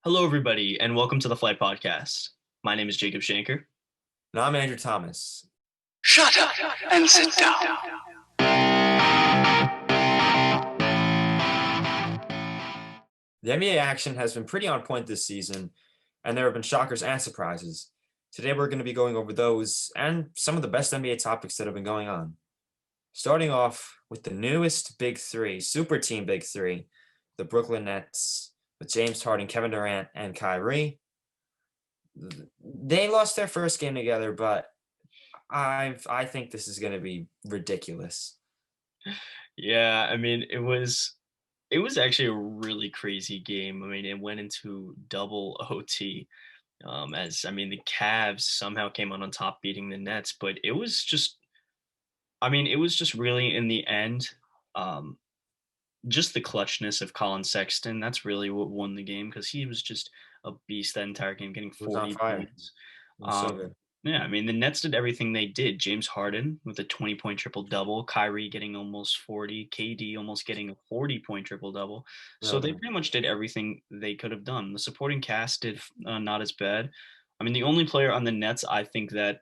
Hello, everybody, and welcome to the Flight Podcast. My name is Jacob Shanker. No, I'm Andrew Thomas. Shut up and sit down. The NBA action has been pretty on point this season, and there have been shockers and surprises. Today, we're going to be going over those and some of the best NBA topics that have been going on. Starting off with the newest Big Three, super team Big Three, the Brooklyn Nets, with James Harden, Kevin Durant, and Kyrie. They lost their first game together, but I think this is going to be ridiculous. Yeah, I mean, it was actually a really crazy game. I mean, it went into double OT. As I mean, the Cavs somehow came out on top, beating the Nets, but it was just really in the end, um, just the clutchness of Colin Sexton. That's really what won the game because he was just a beast that entire game, getting It was on 40 fire. It points. was so Um, good. yeah, I mean, the Nets did everything they did. James Harden with a 20-point triple-double, Kyrie getting almost 40, KD almost getting a 40-point triple-double. So Well they done. pretty much did everything they could have done. The supporting cast did not as bad. I mean, the only player on the Nets I think that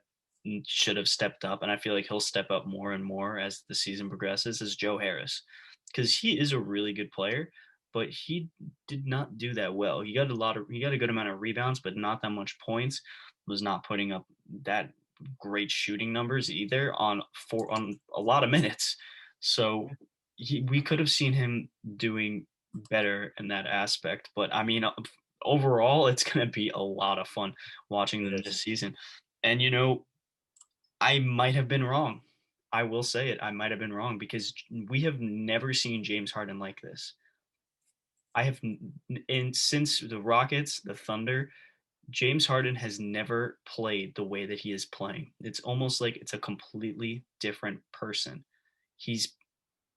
should have stepped up, and I feel like he'll step up more and more as the season progresses, is Joe Harris, because he is a really good player, but he did not do that well. He got a good amount of rebounds, but not that much points. Was not putting up that great shooting numbers either on a lot of minutes. So we could have seen him doing better in that aspect. But I mean, overall, it's going to be a lot of fun watching It them is. this season. And I might have been wrong. I will say it. I might have been wrong because we have never seen James Harden like this. I have, since the Rockets, the Thunder, James Harden has never played the way that he is playing. It's almost like it's a completely different person. He's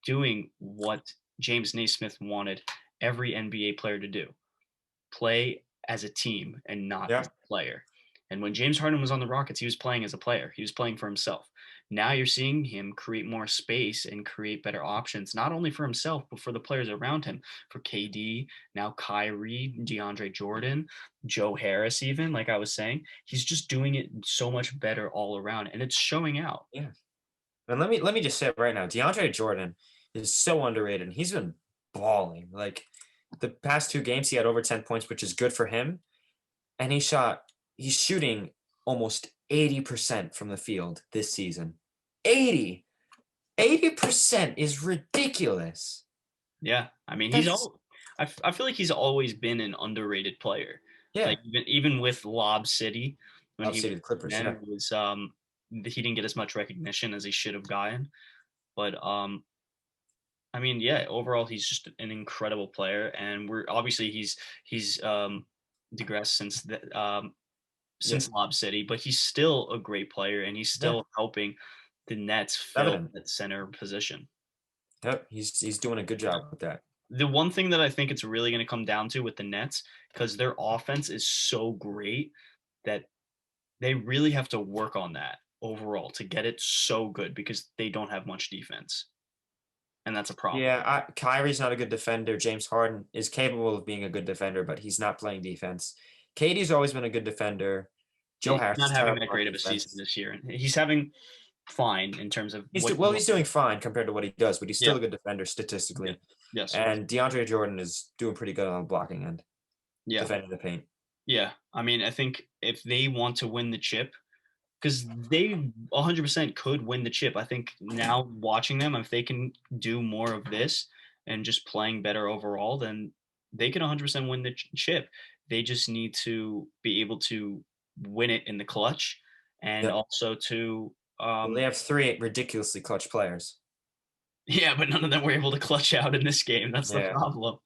doing what James Naismith wanted every NBA player to do: play as a team and not as Yeah. a player. And when James Harden was on the Rockets, he was playing as a player. He was playing for himself. Now you're seeing him create more space and create better options, not only for himself, but for the players around him, for KD, now Kyrie, DeAndre Jordan, Joe Harris, even, like I was saying. He's just doing it so much better all around, and it's showing out. Yeah. And let me just say it right now, DeAndre Jordan is so underrated, and he's been balling. Like the past two games, he had over 10 points, which is good for him. And he's shooting almost 80% from the field this season. 80. 80% is ridiculous. Yeah, I mean, That's I feel like he's always been an underrated player. yeah. Like even with Lob City, when he Obviously was the Clippers, then yeah. it was he didn't get as much recognition as he should have gotten. But I mean, yeah, overall he's just an incredible player, and we're obviously he's digressed Yeah. since Lob City, but he's still a great player, and he's Yeah. still helping the Nets It's fill evident. that center position. Yep. He's doing a good Yeah. job with that. The one thing that I think it's really going to come down to with the Nets, because their offense is so great that they really have to work on that overall to get it so good because they don't have much defense. And that's a problem. Yeah, Kyrie's not a good defender. James Harden is capable of being a good defender, but he's not playing defense. KD's always been a good defender. Joe He's Harris not is having terrible that on great of a season defense. this year. He's having fine in terms of He's what you well, want. he's doing fine compared to what he does, but he's Yeah. still a good defender Yeah. statistically. Yes. And DeAndre Jordan is doing pretty good on the blocking end, Yeah. defending the paint. Yeah. I mean, I think if they want to win the chip, because they 100% could win the chip. I think now watching them, if they can do more of this and just playing better overall, then they can 100% win the chip. They just need to be able to win it in the clutch and Yep. also to, Well, they have three ridiculously clutch players. yeah, but none of them were able to clutch out in this game. That's the Yeah. problem.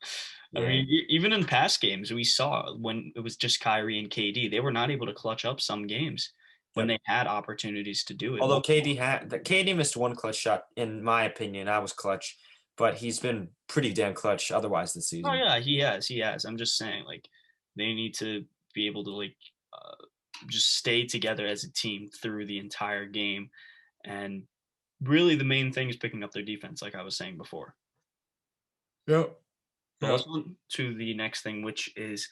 I Yeah. mean, even in past games, we saw when it was just Kyrie and KD, they were not able to clutch up some games when Yep. they had opportunities to do it. Although KD missed one clutch shot, in my opinion, I was clutch, but he's been pretty damn clutch otherwise this Oh season. yeah, he has. I'm just saying, like, they need to be able to uh, just stay together as a team through the entire game, and really the main thing is picking up their defense, like I was saying before. Yep. So let's Yep. move to the next thing, which is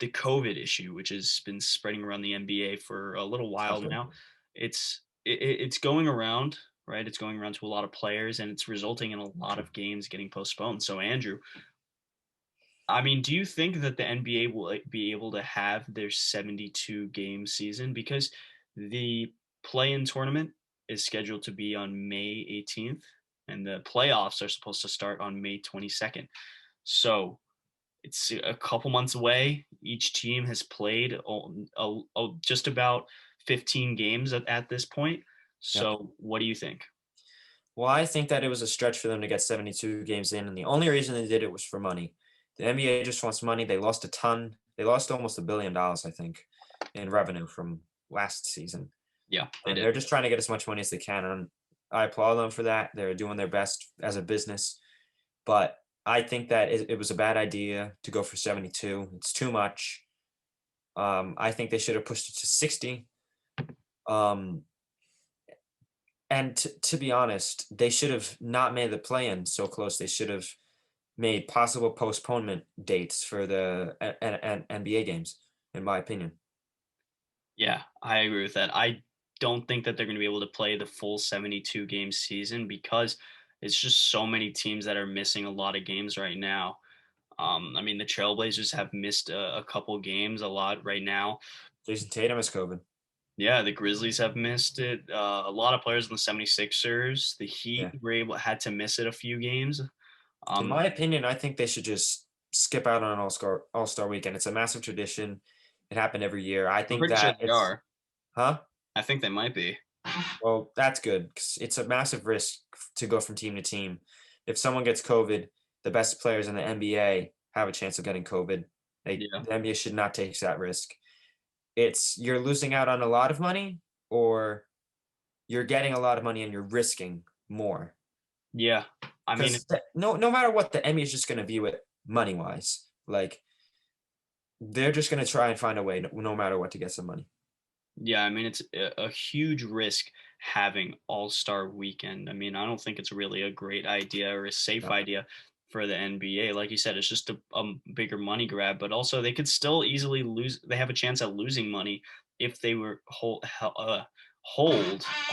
the COVID issue, which has been spreading around the NBA for a little while Something. now. It's going around, right? It's going around to a lot of players, and it's resulting in a lot of games getting postponed. So, Andrew, I mean, do you think that the NBA will be able to have their 72 game season? Because the play-in tournament is scheduled to be on May 18th, and the playoffs are supposed to start on May 22nd. So it's a couple months away. Each team has played just about 15 games at this point. Yep. So what do you think? Well, I think that it was a stretch for them to get 72 games in, and the only reason they did it was for money. The NBA just wants money. They lost a ton. They lost almost $1 billion, I think, in revenue from last season. Yeah, they They're did. just trying to get as much money as they can, and I applaud them for that. They're doing their best as a business, but I think that it was a bad idea to go for 72. It's too much. I think they should have pushed it to 60. And to be honest, they should have not made the play-in so close. They should have made possible postponement dates for the NBA games, in my opinion. Yeah, I agree with that. I don't think that they're going to be able to play the full 72 game season because it's just so many teams that are missing a lot of games right now. I mean, the Trailblazers have missed a couple games a lot right now. Jason Tatum has COVID. Yeah, the Grizzlies have missed it. A lot of players in the 76ers. The Yeah. Heat had to miss it a few games. In my opinion, I think they should just skip out on All-Star weekend. It's a massive tradition. It happened every year. I I'm think pretty sure that they it's are. huh? I think they might be. Well, that's good 'cause it's a massive risk to go from team to team. If someone gets COVID, the best players in the NBA have a chance of getting COVID. Yeah. The NBA should not take that risk. You're losing out on a lot of money, or you're getting a lot of money and you're risking more. Yeah. I mean, Because no matter what, the NBA is just going to view it money wise. Like they're just going to try and find a way, no matter what, to get some money. yeah, I mean, it's a huge risk having All-Star weekend. I mean, I don't think it's really a great idea or a safe No. idea for the NBA. Like you said, it's just a bigger money grab, but also they could still easily lose. They have a chance at losing money if they were hold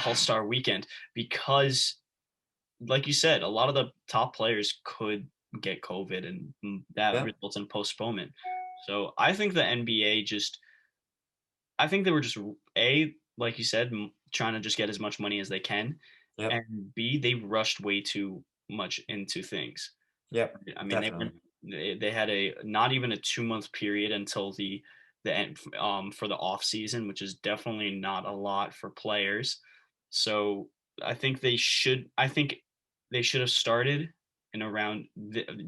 All-Star weekend because, like you said, a lot of the top players could get COVID and that Yeah, results in postponement. So I think the NBA just I think they were just like you said, trying to just get as much money as they can, yep, and B, they rushed way too much into things. yep, I mean, definitely. they had a not even a 2 month period until the end for the off season, which is definitely not a lot for players. So I think they should have started in around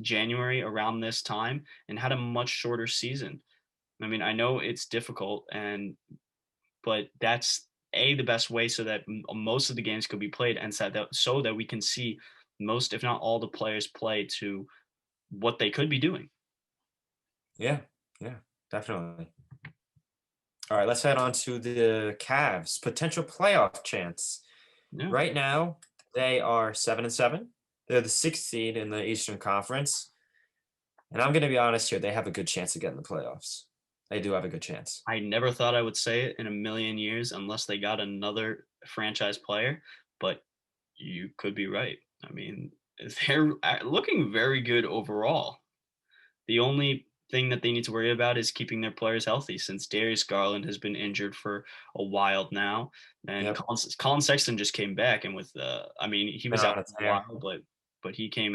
January around this time and had a much shorter season. I mean, I know it's difficult but that's the best way so that most of the games could be played and so that we can see most, if not all, the players play to what they could be doing. Yeah, yeah, definitely. All right, let's head on to the Cavs potential playoff chance. Yeah, Right now, they are 7-7. They're the sixth seed in the Eastern Conference, and I'm going to be honest here. They have a good chance of getting the playoffs. They do have a good chance. I never thought I would say it in a million years unless they got another franchise player, but you could be right. I mean, they're looking very good overall. The only thing that they need to worry about is keeping their players healthy since Darius Garland has been injured for a while now. And Yep, Colin Sexton just came back and I mean, he been was out on a for a tear. while, but he came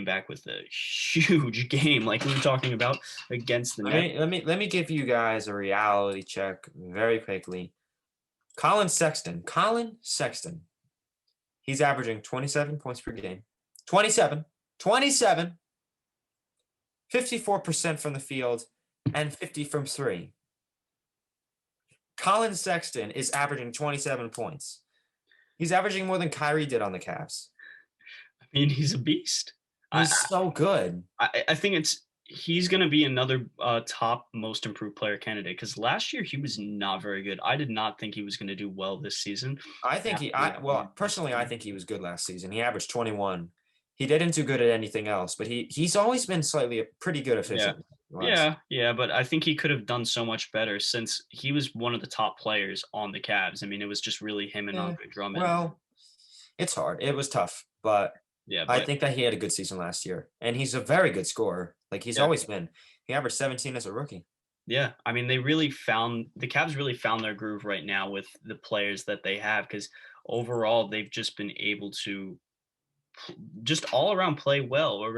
back with a huge game like we were talking about against the Nets. Let me give you guys a reality check very quickly. Colin Sexton. Colin Sexton. He's averaging 27 points per game. 27. 27. 54% from the field and 50 from three. Colin Sexton is averaging 27 points. He's averaging more than Kyrie did on the Cavs. I mean, he's a beast. He's so good. I think he's going to be another top most improved player candidate because last year he was not very good. I did not think he was going to do well this season. I think personally, I think he was good last season. He averaged 21. He didn't do good at anything else, but he's always been pretty good Yeah. efficient. Yeah, but I think he could have done so much better since he was one of the top players on the Cavs. I mean, it was just really him and Yeah. Andre Drummond. Well, it's hard. It was tough, but Yeah, I but think that he had a good season last year, and he's a very good scorer. Like he's yeah, always been. He averaged 17 as a rookie. yeah. I mean, the Cavs really found their groove right now with the players that they have because overall they've just been able to just all around play well, or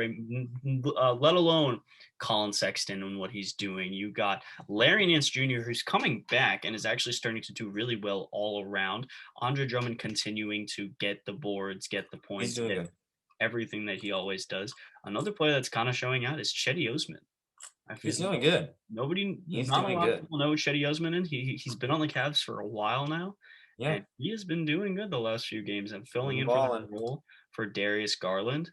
let alone Colin Sexton and what he's doing. You got Larry Nance Jr., who's coming back and is actually starting to do really well all around. Andre Drummond continuing to get the boards, get the He's points, doing get good. everything that he always does. Another player that's kind of showing out is Cedi Osman. I feel He's doing good. He's not a doing lot of good. people know Cedi Osman, and he's been on the Cavs for a while now, Yeah, and he has been doing good the last few games and filling been in for the balling. role for Darius Garland,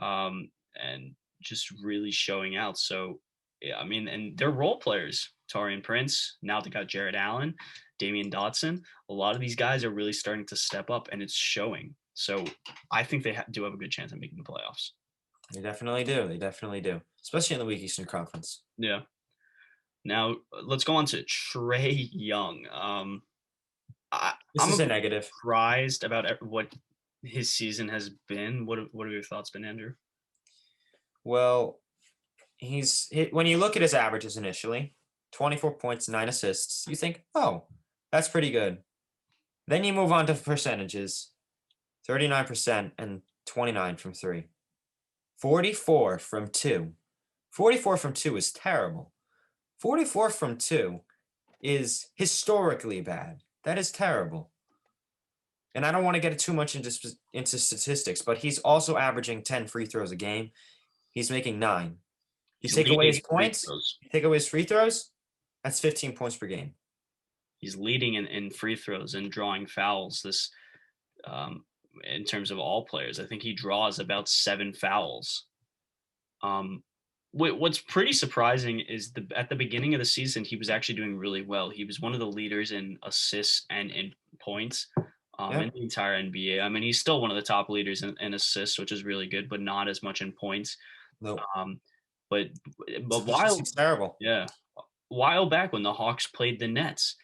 and just really showing out. So, yeah, I mean, and they're role players. Taurean Prince, now they got Jared Allen, Damian Dotson. A lot of these guys are really starting to step up, and it's showing. So, I think they do have a good chance of making the playoffs. They definitely do. They definitely do. Especially in the weak Eastern Conference. Yeah. Now let's go on to Trae Young. This I'm a is a bit negative. surprised about what his season has been. What have your thoughts been, Andrew? Well, when you look at his averages initially, 24 points, 9 assists, you think, oh, that's pretty good. Then you move on to percentages, 39% and 29 from 3. 44 from 2. 44 from 2 is terrible. 44 from 2 is historically bad. That is terrible. And I don't want to get too much into statistics, but he's also averaging 10 free throws a game. He's making 9. You He's take away leading his in free points, throws. you take away his free throws, that's 15 points per game. He's leading in free throws and drawing fouls. Um, in terms of all players, I think he draws about 7 fouls. What's pretty surprising is at the beginning of the season, he was actually doing really well. He was one of the leaders in assists and in points in Yep. the entire NBA. I mean, he's still one of the top leaders in assists, which is really good, but not as much in points. Nope. Um, but His efficiency's terrible. yeah, a while back when the Hawks played the Nets,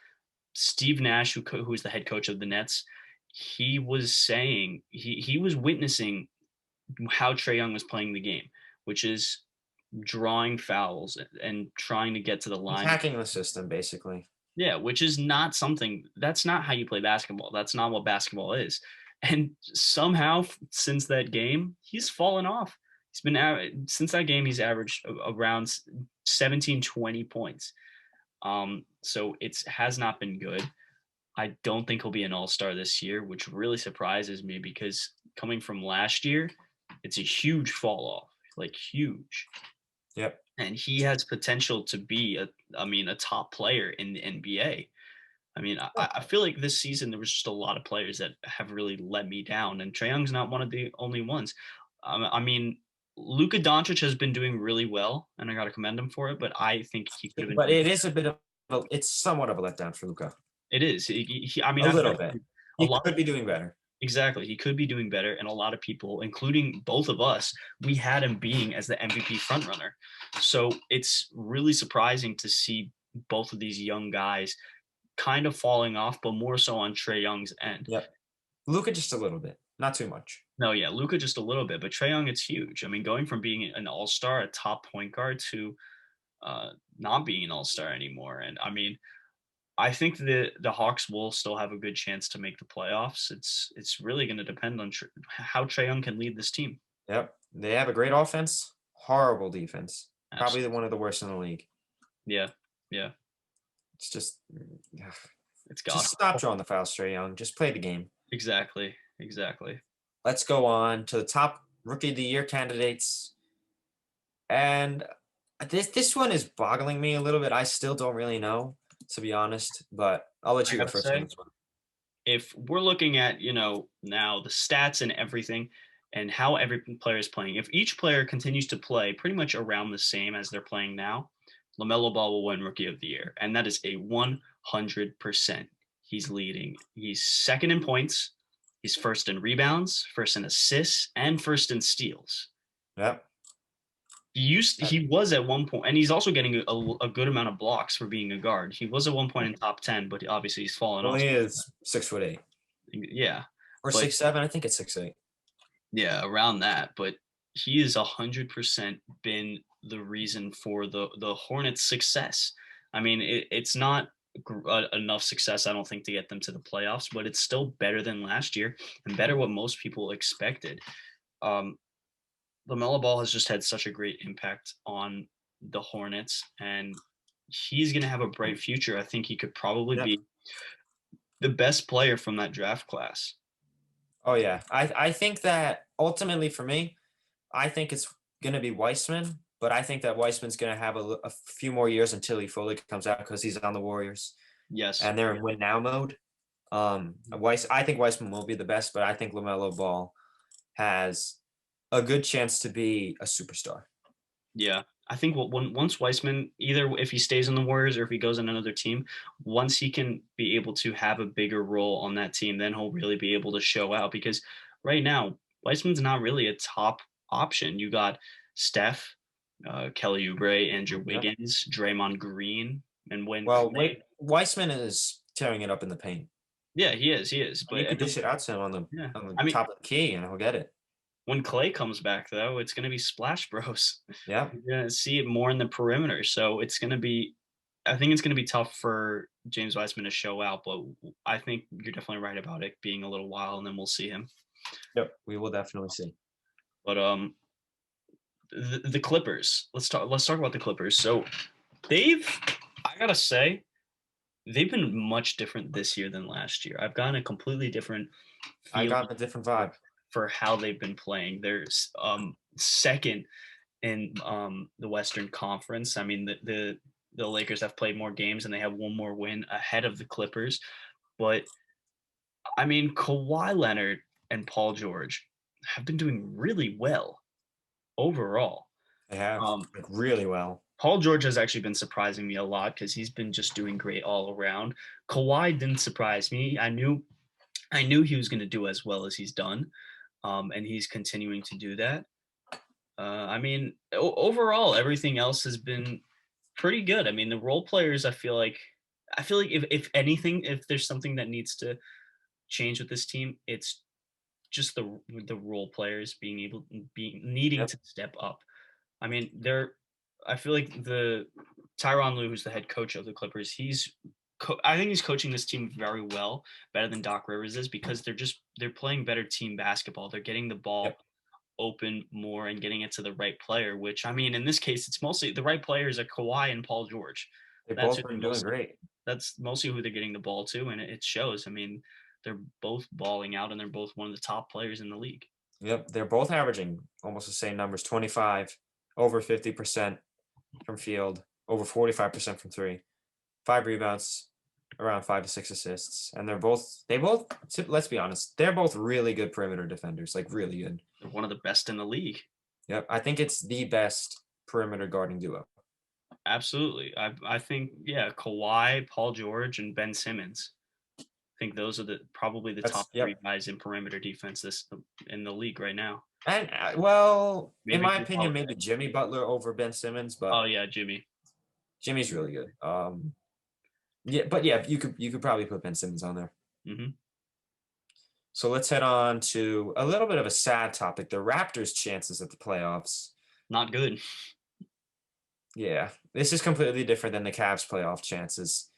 Steve Nash, who's the head coach of the Nets, he was saying he was witnessing how Trae Young was playing the game, which is drawing fouls and trying to get to the He's line. hacking the system, basically. Yeah, which is not something that's not how you play basketball. That's not what basketball is. And somehow since that game, he's fallen off. He's been since that game he's averaged around 17 20 points. So it has not been good. I don't think he'll be an all-star this year, which really surprises me because coming from last year, it's a huge fall off, like huge. Yep. And he has potential to be a top player in the NBA. I mean, I feel like this season there was just a lot of players that have really let me down, and Trae Young's not one of the only ones. I mean, Luka Doncic has been doing really well, and I got to commend him for it. But I think he could have been. But it is it's somewhat of a letdown for Luka. It is. I mean, A I feel little like bit. a He lot. could be doing better. Exactly. He could be doing better. And a lot of people, including both of us, we had him being as the MVP frontrunner. So it's really surprising to see both of these young guys kind of falling off, but more so on Trae Young's end. Yep. Luka just a little bit, not too much. No, yeah, Luka just a little bit, but Trae Young, it's huge. I mean, going from being an all-star, a top point guard, to not being an all-star anymore. And I mean, I think the Hawks will still have a good chance to make the playoffs. It's really going to depend on how Trae Young can lead this team. Yep. They have a great offense, horrible defense. Probably Absolutely. one of the worst in the league. Yeah, yeah. It's just It's got just stop drawing the fouls, Trae Young. Just play the game. exactly. Let's go on to the top rookie of the year candidates. And this one is boggling me a little bit. I still don't really know, to be honest, but I'll let I you go gotta first on say, this one. if we're looking at now the stats and everything, and how every player is playing, if each player continues to play pretty much around the same as they're playing now, LaMelo Ball will win Rookie of the Year, and that is a 100%. He's leading. He's second in points. He's first in rebounds, first in assists, and first in steals. Yep. He was at one point, and he's also getting a good amount of blocks for being a guard. He was at one point in top 10, but obviously he's fallen Well, off. he is 6'8" Yeah, or but 6'7". I think it's 6'8". yeah, around that. But he has 100% been the reason for the Hornets' success. I mean, it's not enough success, I don't think, to get them to the playoffs, but it's still better than last year and better what most people expected. Um, LaMelo Ball has just had such a great impact on the Hornets, and he's going to have a bright future. I think he could probably Yep. be the best player from that draft class. Oh yeah, I think that ultimately for me, I think it's going to be Weissman, but I think that Weissman's going to have a few more years until he fully comes out because he's on the Warriors Yes. and they're in win now mode. I think Weissman will be the best, but I think LaMelo Ball has a good chance to be a superstar. Yeah. I think once Weissman, either if he stays in the Warriors or if he goes on another team, once he can be able to have a bigger role on that team, then he'll really be able to show out. Because right now, Weissman's not really a top option. You got Steph, Kelly Oubre, Andrew Yep. Wiggins, Draymond Green, and when Well, Clay, Weissman is tearing it up in the paint. yeah, he is. And you But could dish it out to him on yeah, the I mean, top of the key, and he'll get it. when Clay comes back, though, it's going to be Splash Bros. Yeah. You're going to see it more in the perimeter. So it's going to be, I think it's going to be tough for James Wiseman to show out, but I think you're definitely right about it being a little while, and then we'll see him. Yep. We will definitely see. But the Clippers. Let's talk about the Clippers. So I gotta say, they've been much different this year than last year. I've gotten a completely different I feeling got a different vibe. for how they've been playing. They're second in the Western Conference. I mean, the Lakers have played more games and they have one more win ahead of the Clippers. But I mean, Kawhi Leonard and Paul George have been doing really well overall. They have Um, like really well. Paul George has actually been surprising me a lot because he's been just doing great all around. Kawhi didn't surprise me. I knew he was going to do as well as he's done, and he's continuing to do that. I mean, overall, everything else has been pretty good. I mean, the role players, I feel like if anything, if there's something that needs to change with this team, it's just the role players being needing Yep. to step up. I mean, I feel like the Tyronn Lue, who's the head coach of the Clippers, I think he's coaching this team very well, better than Doc Rivers is, because they're playing better team basketball. They're getting the ball Yep. open more and getting it to the right player, which I mean, in this case, it's mostly the right players are Kawhi and Paul George. They've That's both who been they're doing mostly, great. that's mostly who they're getting the ball to, and it shows. I mean, they're both balling out, and they're both one of the top players in the league. Yep. They're both averaging almost the same numbers: 25, over 50% from field, over 45% from three, 5 rebounds, around 5 to 6 assists, and they both. Let's be honest, they're both really good perimeter defenders, like really good. They're one of the best in the league. Yep. I think it's the best perimeter guarding duo. Absolutely. I think, yeah, Kawhi, Paul George, and Ben Simmons. I think those are probably the top three guys in perimeter defense in the league right now. And well, in Maybe my Drew opinion, Holiday. maybe Jimmy Butler over Ben Simmons, but Oh yeah, Jimmy. Jimmy's really good. Yeah, but yeah, you could probably put Ben Simmons on there. Mm-hmm. So let's head on to a little bit of a sad topic: the Raptors' chances at the playoffs. Not good. Yeah, this is completely different than the Cavs' playoff chances.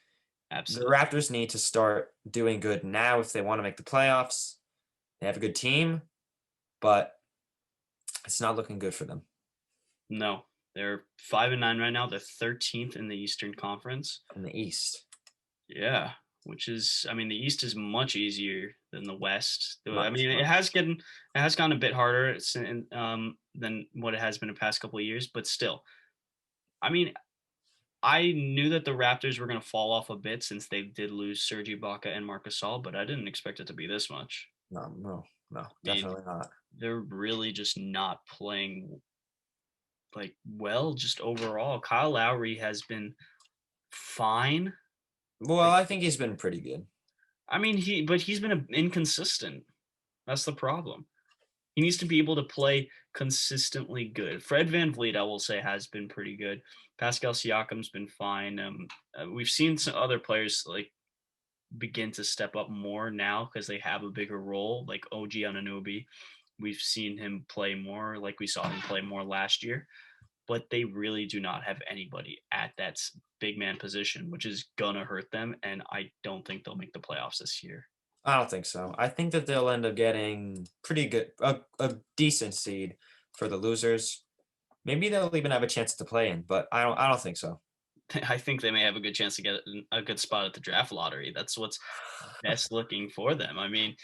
Absolutely. The Raptors need to start doing good now if they want to make the playoffs. They have a good team, but it's not looking good for them. No, they're 5-9 right now. They're 13th in the Eastern Conference. In the East. Yeah, which is, I mean, the East is much easier than the West. I mean, Much. it has gotten a bit harder than what it has been the past couple of years, but still, I mean, I knew that the Raptors were going to fall off a bit since they did lose Serge Ibaka and Marc Gasol, but I didn't expect it to be this much. No, I mean, definitely not. they're really just not playing like well, just overall. Kyle Lowry has been fine. Well, I think he's been pretty good. I mean, he's been inconsistent. That's the problem. He needs to be able to play consistently good. Fred VanVleet, I will say, has been pretty good. Pascal Siakam's been fine. We've seen some other players like begin to step up more now because they have a bigger role, like OG Anunoby. We've seen him play more, like we saw him play more last year, but they really do not have anybody at that big man position, which is gonna hurt them. And I don't think they'll make the playoffs this year. I don't think so. I think that they'll end up getting pretty good, a decent seed for the losers. Maybe they'll even have a chance to play in, but I don't think so. I think they may have a good chance to get a good spot at the draft lottery. That's what's best looking for them.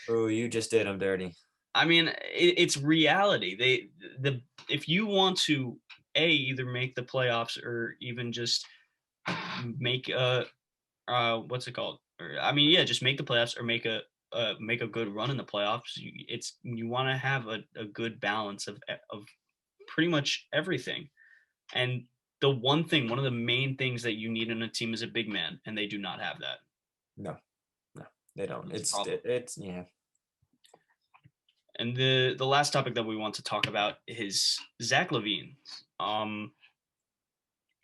Oh, you just did them dirty. It's reality. The if you want to either make the playoffs or even just make a what's it called? Just make the playoffs or make a good run in the playoffs. You want to have a good balance of pretty much everything. And one of the main things that you need in a team is a big man, and they do not have that. No, they don't. It's yeah. And the last topic that we want to talk about is Zach Lavine. Do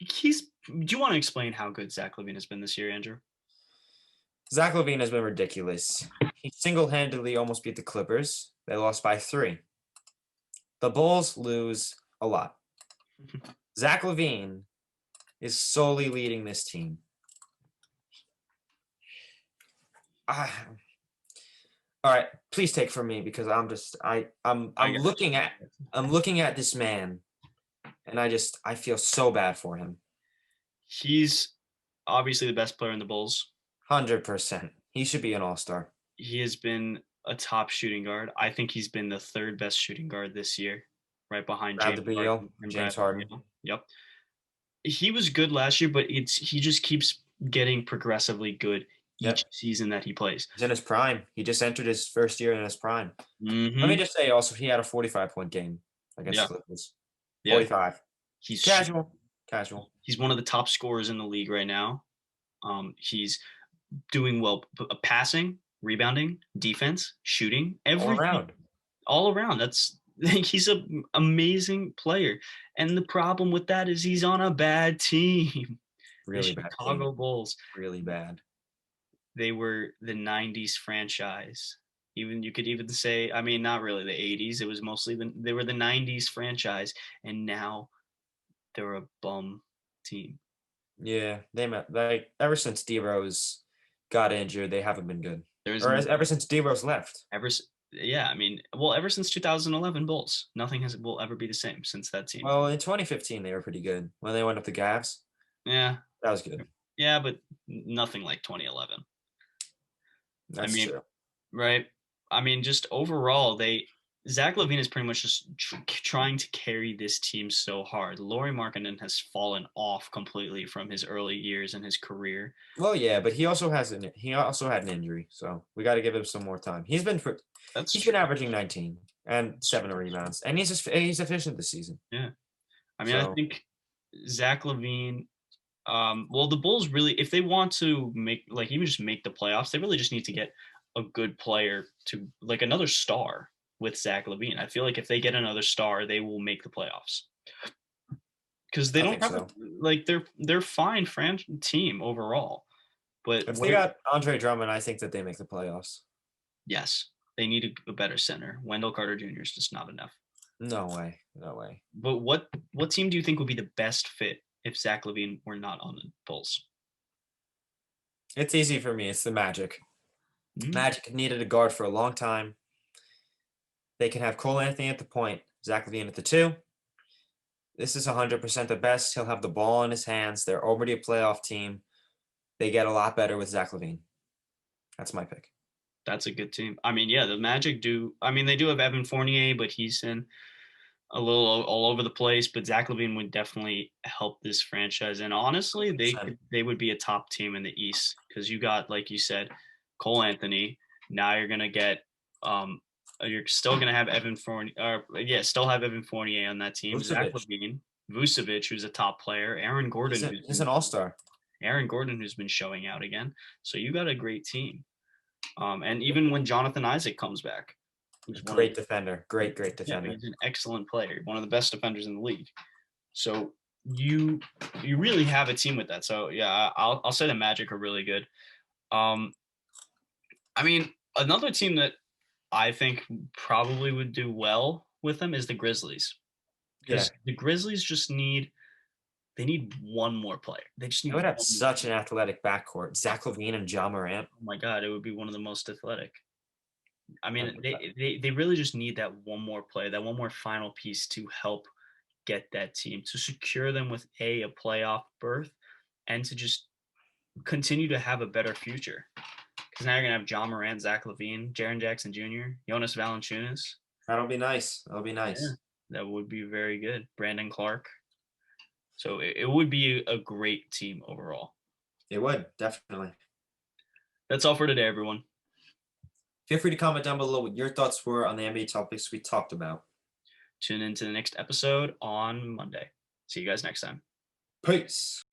you want to explain how good Zach Lavine has been this year, Andrew? Zach Lavine has been ridiculous. He single-handedly almost beat the Clippers. They lost by 3. The Bulls lose a lot. Zach Lavine is solely leading this team. All right, please take from me because I'm looking at this man, and I feel so bad for him. He's obviously the best player in the Bulls. 100%. He should be an all-star. He has been a top shooting guard. I think he's been the third best shooting guard this year, right behind James Harden. Yep. He was good last year, but he just keeps getting progressively good each season that he plays. He's in his prime. He just entered his first year in his prime. Mm-hmm. Let me just say also, he had a 45-point game against the Clippers. 45. He's casual. He's one of the top scorers in the league right now. He's doing well, passing, rebounding, defense, shooting, everything. All around. He's an amazing player. And the problem with that is he's on a bad team. Really bad. Chicago Bulls. Really bad. They were the 90s franchise. You could even say, not really the 80s. It was mostly they were the 90s franchise, and now they're a bum team. Yeah, ever since D-Rose got injured, they haven't been good. Ever since D-Rose left. Ever since 2011 Bulls, nothing will ever be the same since that team. Well, in 2015 they were pretty good when they went up the Cavs. Yeah, that was good. Yeah, but nothing like 2011. That's true, right? Just overall, Zach Lavine is pretty much just trying to carry this team so hard. Lauri Markkanen has fallen off completely from his early years in his career. Well, yeah, but he also had an injury, so we got to give him some more time. He's been averaging 19 and 7 rebounds, and he's efficient this season. Yeah, I think Zach Lavine. The Bulls really, if they want to even just make the playoffs, they really just need to get a good player to another star with Zach Lavine. I feel like if they get another star, they will make the playoffs. Because they don't have they're fine team overall. But if they got Andre Drummond, I think that they make the playoffs. Yes. They need a better center. Wendell Carter Jr. is just not enough. No way. But what team do you think would be the best fit if Zach Lavine were not on the Bulls? It's easy for me. It's the Magic. Mm-hmm. Magic needed a guard for a long time. They can have Cole Anthony at the point, Zach Lavine at the 2. This is 100% the best. He'll have the ball in his hands. They're already a playoff team. They get a lot better with Zach Lavine. That's my pick. That's a good team. The Magic do. They do have Evan Fournier, but he's in a little all over the place. But Zach Lavine would definitely help this franchise. And honestly, they would be a top team in the East because you got, like you said, Cole Anthony. Now you're gonna get you're still gonna have Evan Fournier. Still have Evan Fournier on that team. Zach Lavine, Vucevic, who's a top player. Aaron Gordon, he's an all-star. Aaron Gordon, who's been showing out again. So you got a great team. And even when Jonathan Isaac comes back. He's Great defender. Great yeah, defender. he's an excellent player, one of the best defenders in the league. So you really have a team with that. So yeah, I'll say the Magic are really good. I mean, another team that I think probably would do well with them is the Grizzlies. Yeah. Because the Grizzlies just need one more player. They just They need would have one more such an player. athletic backcourt. Zach Lavine and Ja Morant. Oh my god, it would be one of the most athletic. I mean, 100%. they really just need that one more play, that one more final piece to help get that team, to secure them with a playoff berth, and to just continue to have a better future. Because now you're gonna have John Morant, Zach Lavine, Jaren Jackson Jr., Jonas Valanciunas. That'll be nice. That'll be Yeah, nice. that would be very good. Brandon Clark. So it would be a great team overall. It would, definitely. That's all for today, everyone. Feel free to comment down below what your thoughts were on the NBA topics we talked about. Tune in to the next episode on Monday. See you guys next time. Peace.